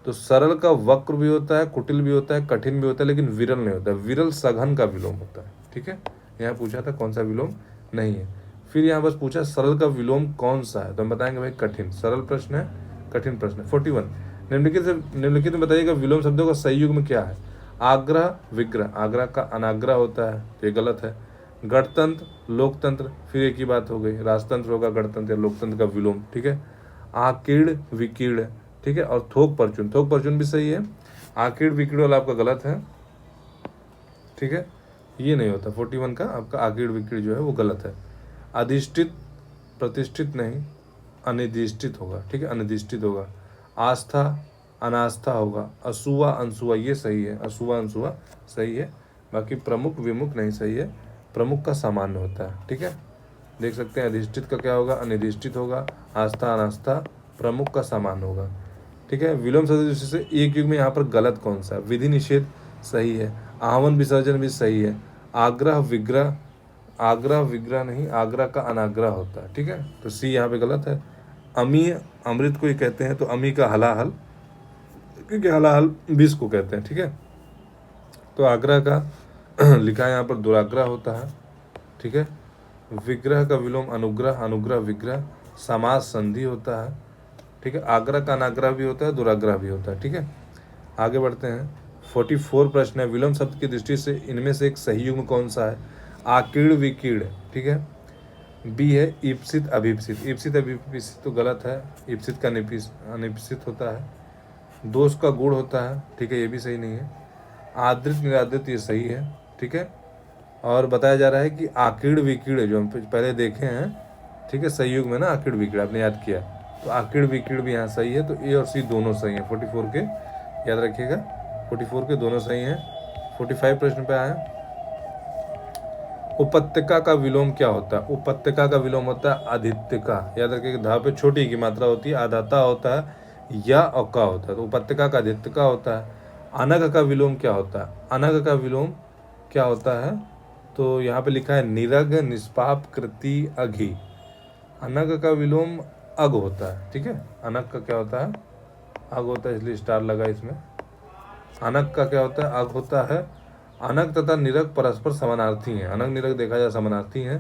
तो सरल का वक्र भी होता है, कुटिल भी होता है, कठिन भी होता है, लेकिन विरल नहीं होता है। विरल सघन का विलोम होता है, ठीक है। यहाँ पूछा था कौन सा विलोम नहीं है। फिर यहाँ बस पूछा सरल का विलोम कौन सा है, तो हम बताएंगे भाई कठिन। सरल प्रश्न है, कठिन प्रश्न है। 41 निम्नलिखित में बताइएगा विलोम शब्दों का सही युग्म क्या है। आग्रह विग्रह, आग्रह का अनाग्रह होता है तो ये गलत है। गणतंत्र लोकतंत्र फिर एक ही बात हो गई, राजतंत्र होगा गणतंत्र या लोकतंत्र का विलोम, ठीक है। आकीर्ण विकीर्ण, ठीक है, और थोक परचून, थोक परचून भी सही है। आकीर्ण विकीर्ण वाला आपका गलत है, ठीक है, ये नहीं होता। 41 का आपका आकीर्ण विकीर्ण जो है वो गलत है। अधिष्ठित प्रतिष्ठित नहीं, अनिर्दिष्टित होगा, ठीक है, अनिर्दिष्टित होगा। आस्था अनास्था होगा। असूआ अनसुआ ये सही है, असूआ अनसुआ सही है। बाकी प्रमुख विमुख नहीं सही है, प्रमुख का सामान्य होता है, ठीक है। देख सकते हैं अधिष्ठित का क्या होगा, अनिर्दिष्टित होगा। आस्था अनास्था प्रमुख का सामान्य होगा, ठीक है। विलोम शब्द से एक युग में यहाँ पर गलत कौन सा है। विधि निषेध सही है, आहवन विसर्जन भी सही है। आग्रह विग्रह, आग्रह विग्रह नहीं, आग्रह का अनाग्रह होता है, ठीक है, तो सी यहाँ पे गलत है। अमी अमृत को ही कहते हैं तो अमी का हलाहल, क्योंकि हलाहल विष को कहते हैं, ठीक है। तो आग्रह का लिखा है यहाँ पर दुराग्रह होता है, ठीक है। विग्रह का विलोम अनुग्रह, अनुग्रह विग्रह। समास संधि होता है, ठीक है। आग्रह का अनाग्रह भी होता है, दुराग्रह भी होता है, ठीक है। आगे बढ़ते हैं। 44 प्रश्न है, विलोम शब्द की दृष्टि से इनमें से एक सही युग्म कौन सा है। आकीर्ण विकीर्ण, ठीक है। बी है ईप्सित अभिप्सित, ईप्सित अभिप्सित तो गलत है, ईप्सित का अनिप्सित होता है। दोष का गुण होता है, ठीक है, ये भी सही नहीं है। आदृत निरादृत ये सही है, ठीक है। और बताया जा रहा है कि आकीर्ण विकीर्ण जो हम पहले देखे हैं, ठीक है, सही युग्म में ना आकीर्ण विकीर्ण आपने याद किया, तो आकीर्ण विकीर्ण भी यहाँ सही है, तो ए और सी दोनों सही हैं 44 के, याद रखिएगा 44 के दोनों सही हैं। 45 प्रश्न पे आए। उपत्यका का विलोम क्या होता है। उपत्यका का विलोम होता है अधित्यका, याद रखिएगा धा पे छोटी की मात्रा होती है, आधाता होता है या अका होता है, तो उपत्यका का अधित्यका होता है। अनग का विलोम क्या होता है। अनग का विलोम क्या होता है, तो यहाँ पे लिखा है निरग निष्पाप कृति अघि। अनग का विलोम अग होता है, ठीक है, अनग का क्या होता है, अग होता है, इसलिए स्टार लगा इसमें, अनक का क्या होता है? अग होता है। अनक तथा निरक परस्पर समानार्थी हैं। अनक निरक देखा जाए समानार्थी हैं।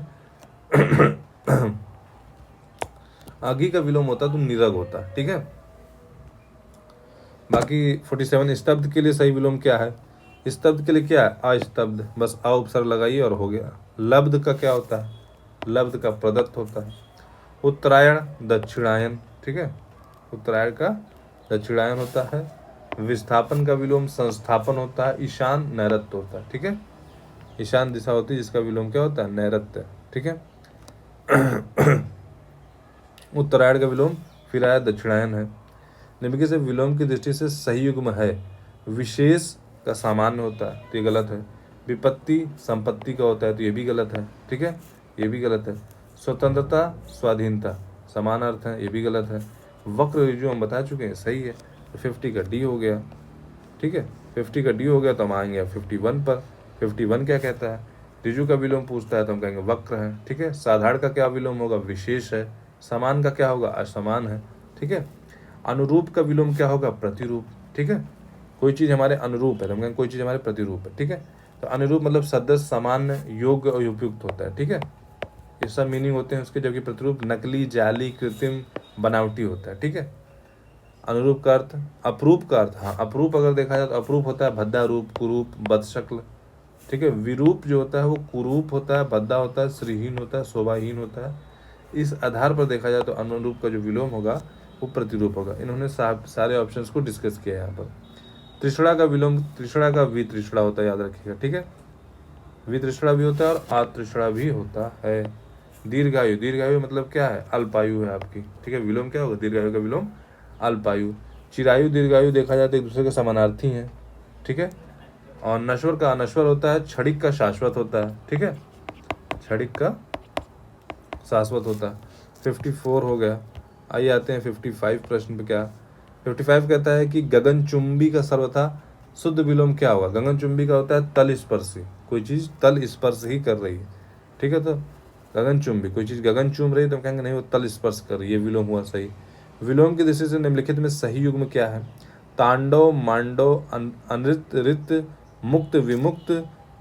अगी का विलोम होता है तो निरग होता है, ठीक है। बाकी 47 स्तब्ध के लिए सही विलोम क्या है? स्तब्ध के लिए क्या है? अस्तब्ध, बस अ उपसर्ग लगाइए और हो गया। लब्ध का क्या होता है? लब्ध का प्रदत्त होता है। उत्तरायण दक्षिणायन, ठीक है, उत्तरायण का दक्षिणायन होता है। विस्थापन का विलोम संस्थापन होता है। ईशान नैऋत्य होता है, ठीक है, ईशान दिशा होती है जिसका विलोम क्या होता है? नैऋत्य, ठीक है। उत्तरायण का विलोम फिर आया दक्षिणायन है। निम्नलिखित से विलोम की दृष्टि से सही युग्म है। विशेष का सामान्य होता है तो ये गलत है। विपत्ति संपत्ति का होता है तो ये भी गलत है, ठीक है, ये भी गलत है। स्वतंत्रता स्वाधीनता समान अर्थ है, ये भी गलत है। वक्र ऋजु हम बता चुके हैं, सही है, तो 50 का डी हो गया, ठीक है। 50 का डी हो गया तो हम आएंगे 51 पर। 51 क्या कहता है? ऋजु का विलोम पूछता है तो हम कहेंगे वक्र है, ठीक है। साधारण का क्या विलोम होगा? विशेष है। समान का क्या होगा? असमान है, ठीक है। अनुरूप का विलोम क्या होगा? प्रतिरूप, ठीक है। कोई चीज़ हमारे अनुरूप है तो हम कहेंगे कोई चीज़ हमारे प्रतिरूप है, ठीक है। तो अनुरूप मतलब सदस्य सामान्य योग्य और उपयुक्त होता है, ठीक है, ये सब मीनिंग होते हैं उसके। जबकि प्रतिरूप नकली जाली कृत्रिम बनावटी होता है, ठीक है। अनुरूप का अर्थ, अपरूप का अर्थ, हाँ अपरूप अगर देखा जाए तो अपरूप होता है भद्दा रूप, कुरूप, बदशक्ल, ठीक है। विरूप जो होता है वो कुरूप होता है, भद्दा होता है, श्रीहीन होता है, शोभाहीन होता है। इस आधार पर देखा जाए तो अनुरूप का जो विलोम होगा वो प्रतिरूप होगा। इन्होंने सारे ऑप्शंस को डिस्कस किया है यहाँ पर। त्रिषणा का विलोम, त्रिषणा का वितृष्णा होता है, याद रखिएगा, ठीक है। वितृष्णा भी होता है और आतृष्णा भी होता है। दीर्घायु, दीर्घायु मतलब क्या है? अल्पायु है आपकी, ठीक है। विलोम क्या होगा? दीर्घायु का विलोम अल्पायु। चिरायु दीर्घायु देखा जाए तो एक दूसरे के समानार्थी हैं, ठीक है। और नश्वर का अनश्वर होता है। क्षणिक का शाश्वत होता है, ठीक है, क्षणिक का शाश्वत होता है। 54 हो गया। आइए आते हैं 55 प्रश्न पे। क्या 55 कहता है कि गगनचुंबी का सर्वथा शुद्ध विलोम क्या होगा? गगनचुंबी का होता है तल स्पर्शी, कोई चीज़ तल स्पर्श ही कर रही है, ठीक है। तो गगनचुंबी, कोई चीज़ गगन चूम रही है तो हम कहेंगे नहीं वो तल स्पर्श कर रही है, ये विलोम हुआ सही। विलोम की दृष्टि से निम्नलिखित में सही युग्म क्या है? तांडव मांडव अनृत रित मुक्त विमुक्त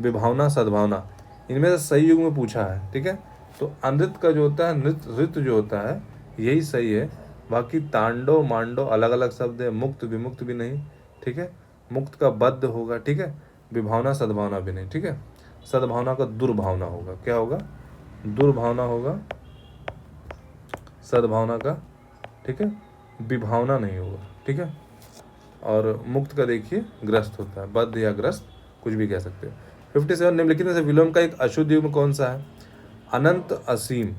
विभावना सद्भावना, इनमें से सही युग्म पूछा है, ठीक है। तो अनृत का जो होता है, नृत ऋत जो होता है यही सही है। बाकी तांडव मांडव अलग अलग शब्द है, मुक्त विमुक्त भी नहीं, ठीक है। मुक्त का बद्ध होगा, ठीक है, विभावना सद्भावना भी नहीं, ठीक है। सद्भावना का दुर्भावना होगा, क्या होगा? दुर्भावना होगा सद्भावना का, ठीक है, विभावना नहीं होगा, ठीक है। और मुक्त का देखिए ग्रस्त होता है, बद्ध या ग्रस्त कुछ भी कह सकते हो। 57 निम्नलिखित में से विलोम का एक अशुद्ध युग्म कौन सा है? अनंत असीम,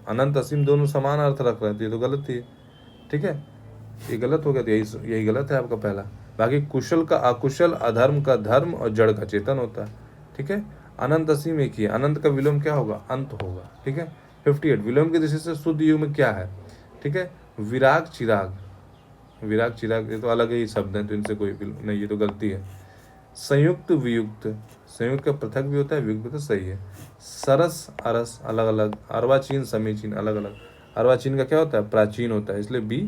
अनंत असीम दोनों समान अर्थ रख रहे थे, ये तो गलत थी, ठीक है, ये गलत हो गया, तो यही गलत है आपका पहला। बाकी कुशल का अकुशल, अधर्म का धर्म और जड़ का चेतन होता है, ठीक है। अनंत असीम एक ही है, अनंत का विलोम क्या होगा? अंत होगा, ठीक है। 58 विलोम की दृष्टि से शुद्ध युग्म क्या है? ठीक है, विराग चिराग, विराग चिराग ये तो अलग ही शब्द हैं तो इनसे कोई नहीं, ये तो गलती है। संयुक्त वियुक्त, संयुक्त का पृथक भी होता है, वियुक्त तो सही है। सरस अरस अलग अलग, अर्वाचीन समीचीन अलग अलग। अर्वाचीन का क्या होता है? प्राचीन होता है, इसलिए बी,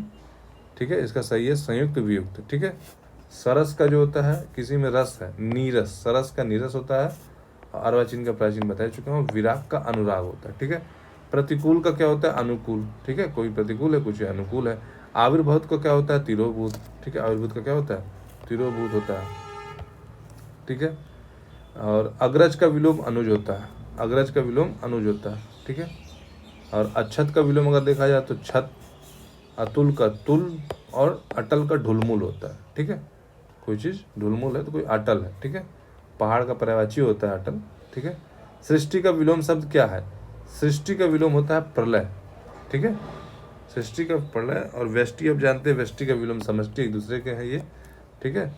ठीक है, इसका सही है संयुक्त वियुक्त, ठीक है। सरस का जो होता है किसी में रस है, नीरस, सरस का नीरस होता है। अर्वाचीन का प्राचीन बता चुका हूँ। विराग का अनुराग होता है, ठीक है। प्रतिकूल का क्या होता है? अनुकूल, ठीक है, कोई प्रतिकूल है कुछ अनुकूल है। आविर्भूत का क्या होता है? तिरोभूत, ठीक है, आविर्भूत का क्या होता है? तिरोभूत होता है, ठीक है। और अग्रज का विलोम अनुज होता है, अग्रज का विलोम अनुज होता है, ठीक है। और अक्षत का विलोम अगर देखा जाए तो छत, अतुल का तुल और अटल का ढुलमुल होता है, ठीक है। कोई चीज़ ढुलमुल है तो कोई अटल है, ठीक है। पहाड़ का पर्यायवाची होता है अटल, ठीक है। सृष्टि का विलोम शब्द क्या है? सृष्टि का विलोम होता है प्रलय, ठीक है। सृष्टि का प्रलय और व्यष्टि, अब जानते हैं व्यष्टि का विलोम समष्टि एक दूसरे के हैं ये, ठीक है।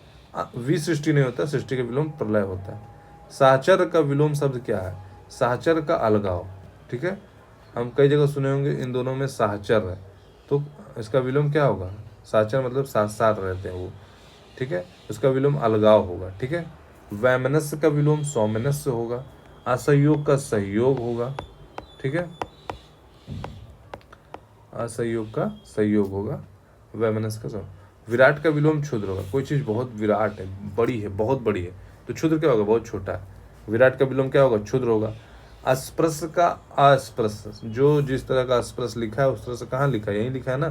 विसृष्टि नहीं होता, सृष्टि का विलोम प्रलय होता है। साचर का विलोम शब्द क्या है? साचर का अलगाव, ठीक है। हम कई जगह सुने होंगे इन दोनों में साहचर है, तो इसका विलोम क्या होगा? साचर मतलब साथ साथ रहते हैं वो, ठीक है, उसका विलोम अलगाव होगा, ठीक है। वैमनस्य का विलोम सौमनस्य होगा। असहयोग का सहयोग होगा, ठीक है, असहयोग का सहयोग होगा। वैमनस्य का सहयोग। विराट का विलोम क्षुद्र होगा, कोई चीज़ बहुत विराट है, बड़ी है, बहुत बड़ी है, तो क्षुद्र क्या होगा, बहुत छोटा है। विराट का विलोम क्या होगा, क्षुद्र होगा। अस्पृश का अस्पृश, जो जिस तरह का अस्पृश लिखा है उस तरह से कहाँ लिखा है, यहीं लिखा है ना,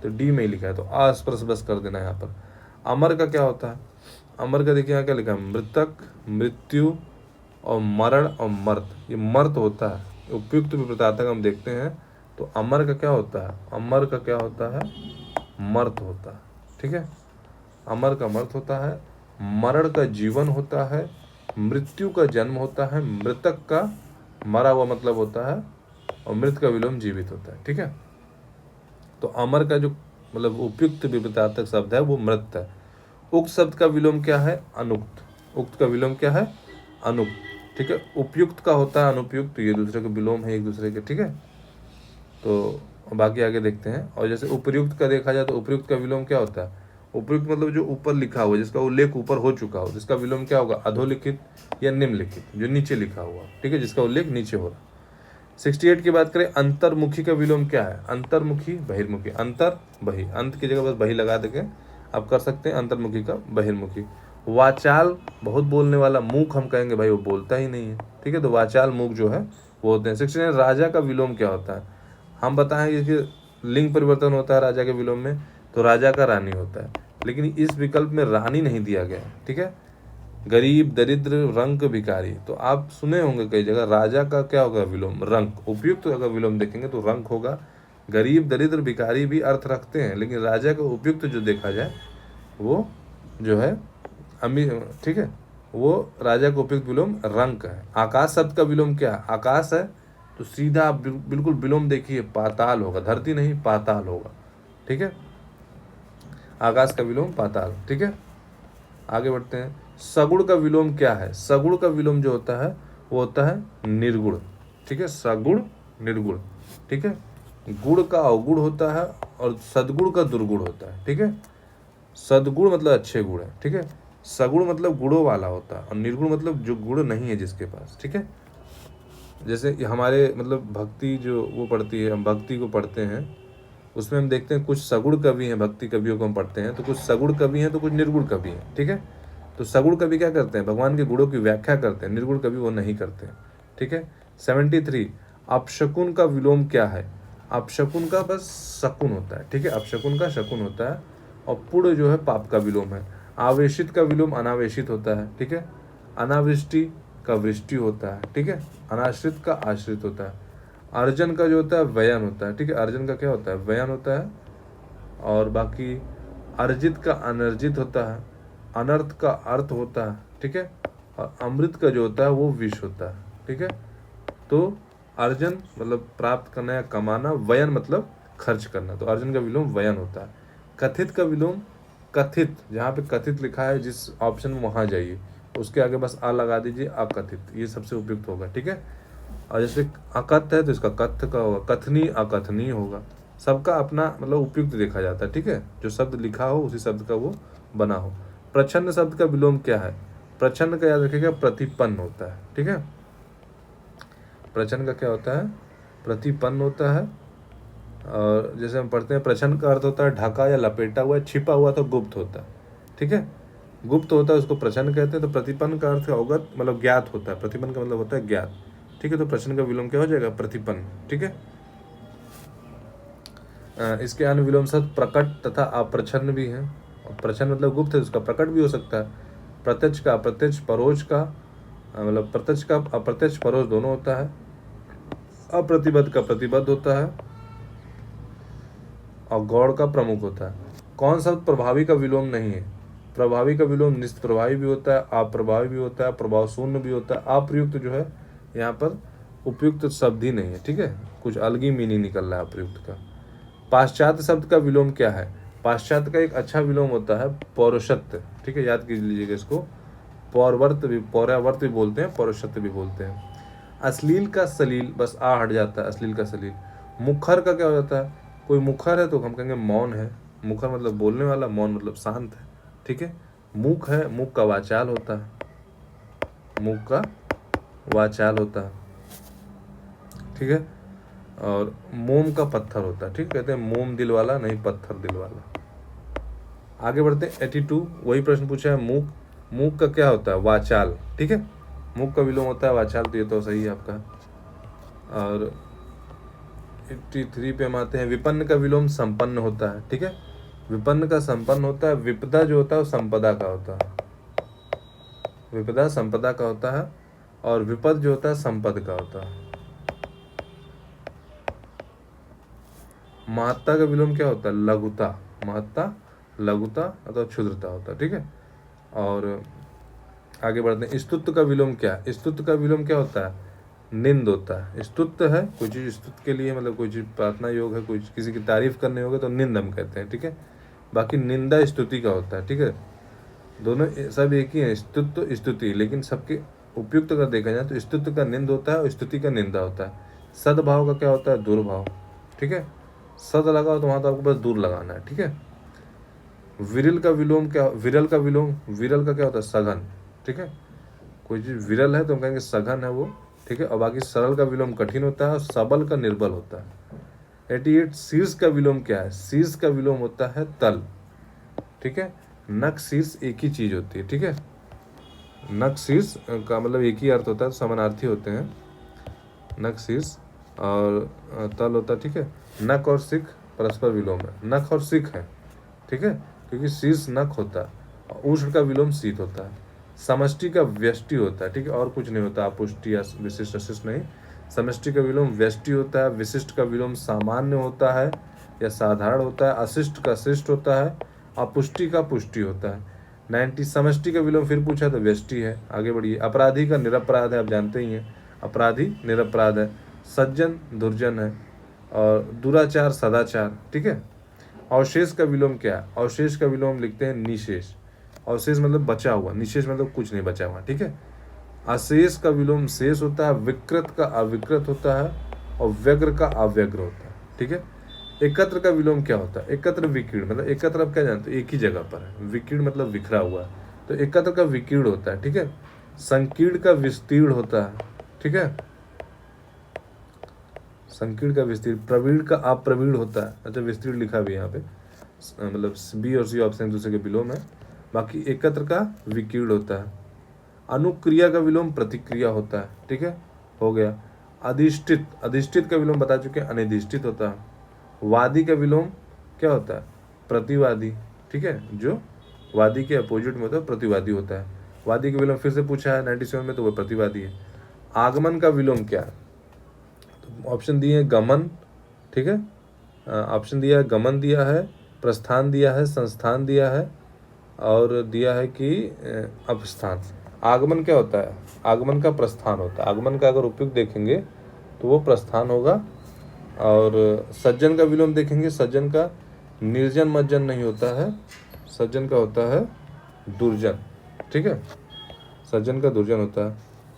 तो डी में ही लिखा है, तो अस्पृश बस कर देना है यहाँ पर। अमर का क्या होता है, अमर का देखिए यहाँ क्या लिखा है, मृतक, मृत्यु और मरण और मर्त, ये मर्त होता है। उपयुक्त विपरीतार्थक हम देखते हैं तो अमर का क्या होता है, अमर का क्या होता है, मर्त होता है। ठीक है, अमर का मर्त होता है, मरण का जीवन होता है, मृत्यु का जन्म होता है, मृतक का मरा हुआ मतलब होता है, और मृत का विलोम जीवित होता है। ठीक है, तो अमर का जो मतलब उपयुक्त विपरीतार्थक शब्द है वो मृत है। उक्त शब्द का विलोम क्या है, अनुक्त। उक्त का विलोम क्या है, अनुक्त। ठीक है, उपयुक्त का होता है अनुपयुक्त, ये दूसरे के विलोम है एक दूसरे के। ठीक है, तो बाकी आगे देखते हैं। और जैसे उपयुक्त का देखा जाए तो उपयुक्त का विलोम क्या होता है, उपयुक्त मतलब जो ऊपर लिखा हुआ, जिसका उल्लेख ऊपर हो चुका हो, जिसका विलोम क्या होगा, अधोलिखित या निम्नलिखित, जो नीचे लिखा हुआ। ठीक है, जिसका उल्लेख नीचे हो रहा। 68 की बात करें, अंतर्मुखी का विलोम क्या है, अंतर्मुखी बहिर्मुखी, अंतर बहि, अंत की जगह बस बहि लगा देंगे आप कर सकते हैं, अंतर्मुखी का बहिर्मुखी। वाचाल, बहुत बोलने वाला, मूक हम कहेंगे भाई वो बोलता ही नहीं है। ठीक है, तो वाचाल मूक जो है वो होते हैं। 69 राजा का विलोम क्या होता है, हम बताएंगे कि लिंग परिवर्तन होता है राजा के विलोम में, तो राजा का रानी होता है, लेकिन इस विकल्प में रानी नहीं दिया गया है। ठीक है, गरीब, दरिद्र, रंक, भिखारी, तो आप सुने होंगे कई जगह राजा का क्या होगा विलोम, रंक। उपयुक्त अगर विलोम देखेंगे तो रंक होगा। गरीब, दरिद्र, भिखारी भी अर्थ रखते हैं, लेकिन राजा का उपयुक्त जो देखा जाए वो जो है अमीर। ठीक है, वो राजा का उपयुक्त विलोम रंक है। आकाश शब्द का विलोम क्या है, आकाश है तो सीधा आप बिल्कुल विलोम देखिए, पाताल होगा, धरती नहीं पाताल होगा। ठीक है, आकाश का विलोम पाताल। ठीक है, आगे बढ़ते हैं। सगुण का विलोम क्या है, सगुण का विलोम जो होता है वो होता है निर्गुण। ठीक है, सगुण निर्गुण। ठीक है, गुण का अवगुण होता है और सदगुण का दुर्गुण होता है। ठीक है, सदगुण मतलब अच्छे गुण है। ठीक है, सगुण मतलब गुणों वाला होता है, और निर्गुण मतलब जो गुण नहीं है जिसके पास। ठीक है, जैसे हमारे मतलब भक्ति जो वो पढ़ती है, हम भक्ति को पढ़ते हैं, उसमें हम देखते हैं कुछ सगुण कवि हैं, भक्ति कवियों को हम पढ़ते हैं तो कुछ सगुण कवि हैं तो कुछ निर्गुण कवि हैं। ठीक है, तो सगुण कवि क्या करते हैं, भगवान के गुणों की व्याख्या करते हैं, निर्गुण कवि वो नहीं करते हैं। ठीक है, 73 अपशकुन का विलोम क्या है, अपशकुन का बस शकुन होता है। ठीक है, अपशकुन का शकुन होता है, और पुण्य जो है पाप का विलोम है। आवेशित का विलोम अनावेशित होता है। ठीक है, अनावृष्टि का वृष्टि होता है। ठीक है, अनाश्रित का आश्रित होता है। अर्जन का जो होता है व्ययन होता है। ठीक है, अर्जन का क्या होता है, व्ययन होता है। और बाकी अर्जित का अनर्जित होता है, अनर्थ का अर्थ होता है। ठीक है, और अमृत का जो होता है वो विष होता है। ठीक है, तो अर्जन मतलब प्राप्त करना या कमाना, व्ययन मतलब खर्च करना, तो अर्जन का विलोम व्ययन होता है। कथित का विलोम, कथित जहाँ पे कथित लिखा है जिस ऑप्शन में वहाँ जाइए, उसके आगे बस आ लगा दीजिए, अकथित, ये सबसे उपयुक्त होगा। ठीक है, और जैसे अकथ है तो इसका कथ का होगा, कथनी अकथनीय होगा। सबका अपना मतलब उपयुक्त देखा जाता है। ठीक है, जो शब्द लिखा हो उसी शब्द का वो बना हो। प्रच्छन्न शब्द का विलोम क्या है, प्रच्छन्न का याद रखिएगा प्रतिपन्न होता है। ठीक है, प्रच्छन्न का क्या होता है, प्रतिपन्न होता है। और जैसे हम पढ़ते हैं प्रच्छन्न का अर्थ होता है ढका या लपेटा हुआ, छिपा हुआ तो गुप्त होता है। ठीक है, गुप्त होता है उसको प्रच्छन्न कहते हैं। तो प्रतिपन्न का अर्थ अवगत मतलब ज्ञात होता है, प्रतिपन्न का मतलब होता है ज्ञात। ठीक है, तो प्रश्न का विलोम क्या हो जाएगा, प्रतिपन्न। ठीक है, इसके अन्य विलोम शब्द प्रकट तथा अप्रच्छन्न भी हैं। प्रच्छन्न मतलब गुप्त है, उसका प्रकट भी हो सकता है। प्रत्यक्ष का अप्रत्यक्ष, परोक्ष का मतलब प्रत्यक्ष का अप्रत्यक्ष, परोक्ष दोनों होता है। अप्रतिबद्ध का प्रतिबद्ध होता है, और गौड़ का प्रमुख होता है। कौन सा प्रभावी का विलोम नहीं है, प्रभावी का विलोम निष्प्रभावी भी होता है, अप्रभावी भी होता है, प्रभाव शून्य भी होता है। अप्रयुक्त जो है यहाँ पर उपयुक्त शब्द ही नहीं है। ठीक है, कुछ अलग ही मीनिंग निकल रहा है अप्रयुक्त का। पाश्चात्य शब्द का विलोम क्या है, पाश्चात्य का एक अच्छा विलोम होता है पौरुषत्व। ठीक है, याद कीजिए लीजिएगा इसको, पौरावर्त भी बोलते हैं, पौरुषत्व भी बोलते हैं। अश्लील का सलील, बस आ हट जाता है, अश्लील का सलील। मुखर का क्या हो जाता है, कोई मुखर है तो हम कहेंगे मौन है, मुखर मतलब बोलने वाला, मौन मतलब शांत है। ठीक है, मूक है, मूक का वाचाल होता है, मूक का वाचाल होता है। ठीक है, और मोम का पत्थर होता है। ठीक, कहते हैं मोम दिल वाला नहीं पत्थर दिल वाला। आगे बढ़ते हैं 82, वही प्रश्न पूछा है मूक। मूक का क्या होता है? वाचाल। ठीक है, मूक का विलोम होता है वाचाल, तो ये तो सही है आपका। और 83 पे हम आते हैं, विपन्न का विलोम संपन्न होता है। ठीक है, विपन्न का संपन्न होता है। विपदा जो होता है वो संपदा का होता है, विपदा संपदा का होता है। और विपद जो होता है संपद का होता है। महत्ता का विलोम क्या होता है? लघुता। महत्ता, लघुता अथवा क्षुद्रता होता है। ठीक है, और आगे बढ़ते हैं, स्तुत्व का विलोम क्या? स्तुत्व का विलोम क्या होता है? निंद होता है। स्तुत्व है कोई चीज़ स्तुत्व के लिए, मतलब कोई चीज़ प्रार्थना योग है, कोई किसी की तारीफ करने योग है तो निंद हम कहते हैं। ठीक है, बाकी निंदा स्तुति का होता है। ठीक है, दोनों सब एक ही है, स्तुत्व स्तुति, लेकिन सबके उपयुक्त अगर देखा जाए तो स्तुत्व का निंद होता है और स्तुति का निंदा होता है। सद्भाव का क्या होता है? दुर्भाव। ठीक है, सद लगाओ तो वहाँ तो आपको बस दूर लगाना है। ठीक है, विरल का विलोम क्या? विरल का विलोम, विरल का क्या होता है? सघन। ठीक है, कोई चीज़ विरल है तो हम कहेंगे सघन है वो। ठीक है, और बाकी सरल का विलोम कठिन होता है और सबल का निर्बल होता है। 88, शीर्ष का विलोम क्या है? शीर्ष का विलोम होता है तल। ठीक है, नख शीर्ष एक ही चीज होती है। ठीक है, नख शीर्ष का मतलब एक ही अर्थ होता है, समानार्थी होते हैं नख शीर्ष और तल होता है। ठीक है, नख और सिख परस्पर विलोम है, नख और सिख है। ठीक है, क्योंकि शीर्ष नख होता है और उष्ण का विलोम शीत होता है। समष्टि का व्यष्टि होता है। ठीक है, और कुछ नहीं होता, अपुष्टि या विशिष्ट अशिष्ट नहीं। समष्टि का विलोम व्यष्टि होता है। विशिष्ट का विलोम सामान्य होता है या साधारण होता है। अशिष्ट का शिष्ट होता है। अपुष्टि का पुष्टि होता है। 90, समष्टि का विलोम फिर पूछा तो व्यष्टि है। आगे बढ़िए, अपराधी का निरपराध है, आप जानते ही हैं, अपराधी निरपराध है। सज्जन दुर्जन है और दुराचार सदाचार। ठीक है, अवशेष का विलोम क्या है? अवशेष का विलोम लिखते हैं निशेष। अवशेष मतलब बचा हुआ, निशेष मतलब कुछ नहीं बचा हुआ। ठीक है, अशेष का विलोम शेष होता है। विकृत का अविकृत होता है और व्यग्र का अव्यग्र होता है। ठीक है, एकत्र का विलोम क्या होता है? एकत्र विकीर्ण, मतलब एकत्र आप क्या जानते हो? एक ही जगह पर है। विकीर्ण मतलब बिखरा हुआ है, तो एकत्र का विकीर्ण होता है। ठीक है, संकीर्ण का विस्तीर्ण होता है। ठीक है, संकीर्ण का विस्तीर्ण। प्रवीण का अप्रवीण होता है। अच्छा, विस्तीर्ण लिखा भी है यहाँ पे, मतलब बी और सी ऑप्शन दूसरे के विलोम है। बाकी एकत्र का विकीर्ण होता है। अनुक्रिया का विलोम प्रतिक्रिया होता है। ठीक है, हो गया। अधिष्ठित, अधिष्ठित का विलोम बता चुके हैं, अनिधिष्ठित होता है। वादी का विलोम क्या होता है? प्रतिवादी। ठीक है, जो वादी के अपोजिट में होता है प्रतिवादी होता है। वादी का विलोम फिर से पूछा है 97 में, तो वह प्रतिवादी है। आगमन का विलोम क्या है? तो ऑप्शन दिए हैं गमन। ठीक है, ऑप्शन दिया है गमन, दिया है प्रस्थान, दिया है संस्थान, दिया है और दिया है कि अपस्थान। आगमन क्या होता है? आगमन का प्रस्थान होता है। आगमन का अगर उपयुक्त देखेंगे तो वो प्रस्थान होगा। और सज्जन का विलोम देखेंगे, सज्जन का निर्जन मज्जन नहीं होता है, सज्जन का होता है दुर्जन। ठीक है, सज्जन का दुर्जन होता है।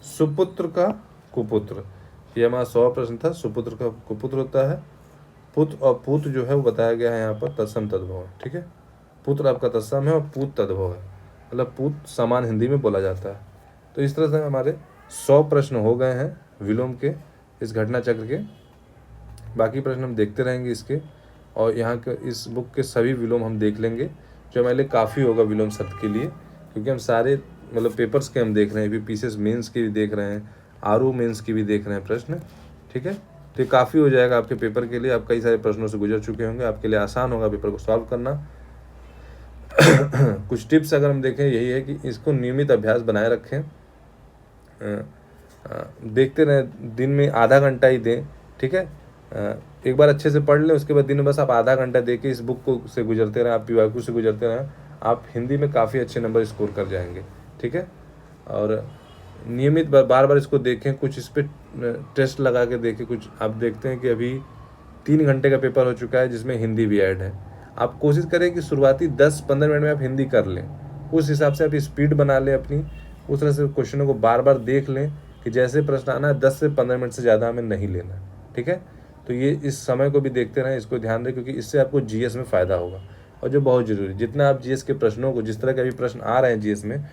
सुपुत्र का कुपुत्र, ये हमारा 100 प्रश्न था। सुपुत्र का कुपुत्र होता है। पुत्र और पूत जो है वो बताया गया है यहाँ पर तत्सम तद्भव है। ठीक है, पुत्र आपका तत्सम है और पूत तद्भव है, मतलब पूत समान हिंदी में बोला जाता है। तो इस तरह से हमारे 100 प्रश्न हो गए हैं विलोम के, इस घटना चक्र के। बाकी प्रश्न हम देखते रहेंगे इसके, और यहाँ के इस बुक के सभी विलोम हम देख लेंगे, जो हमारे लिए काफ़ी होगा विलोम शब्द के लिए, क्योंकि हम सारे मतलब पेपर्स के हम देख रहे हैं, अभी पीसीएस मेंस की भी देख रहे हैं, आरओ मेंस की भी देख रहे हैं प्रश्न। ठीक है, तो ये काफ़ी हो जाएगा आपके पेपर के लिए। आप कई सारे प्रश्नों से गुजर चुके होंगे, आपके लिए आसान होगा पेपर को सॉल्व करना। कुछ टिप्स अगर हम देखें, यही है कि इसको नियमित अभ्यास बनाए रखें, देखते रहें, दिन में आधा घंटा ही दें। ठीक है, एक बार अच्छे से पढ़ लें, उसके बाद दिन में बस आप आधा घंटा दे के इस बुक को से गुजरते रहें, आप पीवाईक्यू से गुजरते रहें, आप हिंदी में काफ़ी अच्छे नंबर स्कोर कर जाएंगे। ठीक है, और नियमित बार बार इसको देखें, कुछ इस पर टेस्ट लगा के देखें। कुछ आप देखते हैं कि अभी 3 घंटे का पेपर हो चुका है जिसमें हिंदी भी ऐड है। आप कोशिश करें कि शुरुआती 10-15 मिनट में आप हिंदी कर लें, उस हिसाब से आप स्पीड बना लें अपनी, उस तरह से क्वेश्चनों को बार बार देख लें कि जैसे प्रश्न आना है 10 से 15 मिनट से ज़्यादा हमें नहीं लेना। ठीक है, तो ये इस समय को भी देखते रहें, इसको ध्यान दें, क्योंकि इससे आपको जीएस में फ़ायदा होगा। और जो बहुत ज़रूरी, जितना आप जीएस के प्रश्नों को, जिस तरह के अभी प्रश्न आ रहे हैं जीएस में,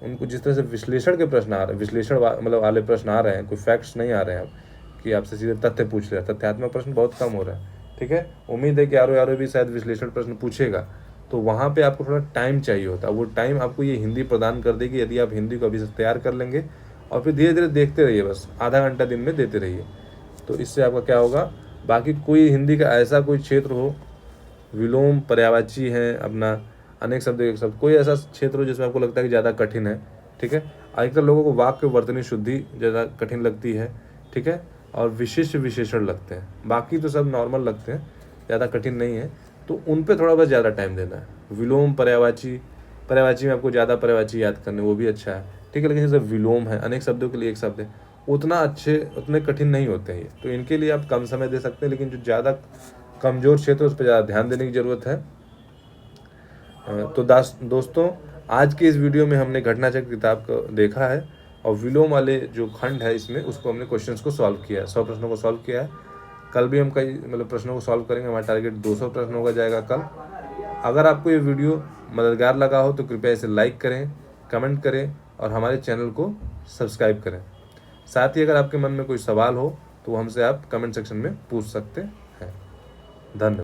उनको जिस तरह से विश्लेषण के प्रश्न आ रहे हैं, विश्लेषण मतलब वाले प्रश्न आ रहे हैं, कोई फैक्ट्स नहीं आ रहे हैं अब कि आपसे सीधे तथ्य पूछ रहे हैं, तथ्यात्मक प्रश्न बहुत कम हो रहा है। ठीक है, उम्मीद है कि आरो भी शायद विश्लेषण प्रश्न पूछेगा, तो वहाँ पे आपको थोड़ा टाइम चाहिए होता है। वो टाइम आपको ये हिंदी प्रदान कर देगी यदि आप हिंदी को अभी से तैयार कर लेंगे और फिर धीरे धीरे देखते रहिए, बस आधा घंटा दिन में देते रहिए। तो इससे आपका क्या होगा, बाकी कोई हिंदी का ऐसा कोई क्षेत्र हो, विलोम, पर्यायवाची है अपना, अनेक शब्द एक शब्द, कोई ऐसा क्षेत्र हो जिसमें आपको लगता है कि ज़्यादा कठिन है, ठीक है। अधिकतर लोगों को वाक्य वर्तनी शुद्धि ज़्यादा कठिन लगती है, ठीक है, और विशिष्ट विशेषण लगते हैं, बाकी तो सब नॉर्मल लगते हैं, ज़्यादा कठिन नहीं है। तो उन पे थोड़ा बस ज़्यादा टाइम देना है। विलोम, पर्यायवाची, पर्यायवाची में आपको ज़्यादा पर्यायवाची याद करने, वो भी अच्छा है, ठीक है। लेकिन जैसे विलोम है, अनेक शब्दों के लिए एक शब्द है, उतना अच्छे, उतने कठिन नहीं होते हैं ये, तो इनके लिए आप कम समय दे सकते हैं। लेकिन जो ज़्यादा कमज़ोर क्षेत्र है उस पर ज़्यादा ध्यान देने की ज़रूरत है। तो दोस्तों, आज के इस वीडियो में हमने घटनाचक्र किताब को देखा है और विलोम वाले जो खंड है इसमें उसको हमने क्वेश्चंस को सॉल्व किया है, 100 प्रश्नों को सॉल्व किया है। कल भी हम कई प्रश्नों को सॉल्व करेंगे, हमारा टारगेट 200 प्रश्नों का जाएगा कल। अगर आपको ये वीडियो मददगार लगा हो तो कृपया इसे लाइक करें, कमेंट करें और हमारे चैनल को सब्सक्राइब करें। साथ ही अगर आपके मन में कोई सवाल हो तो हमसे आप कमेंट सेक्शन में पूछ सकते हैं। धन्यवाद।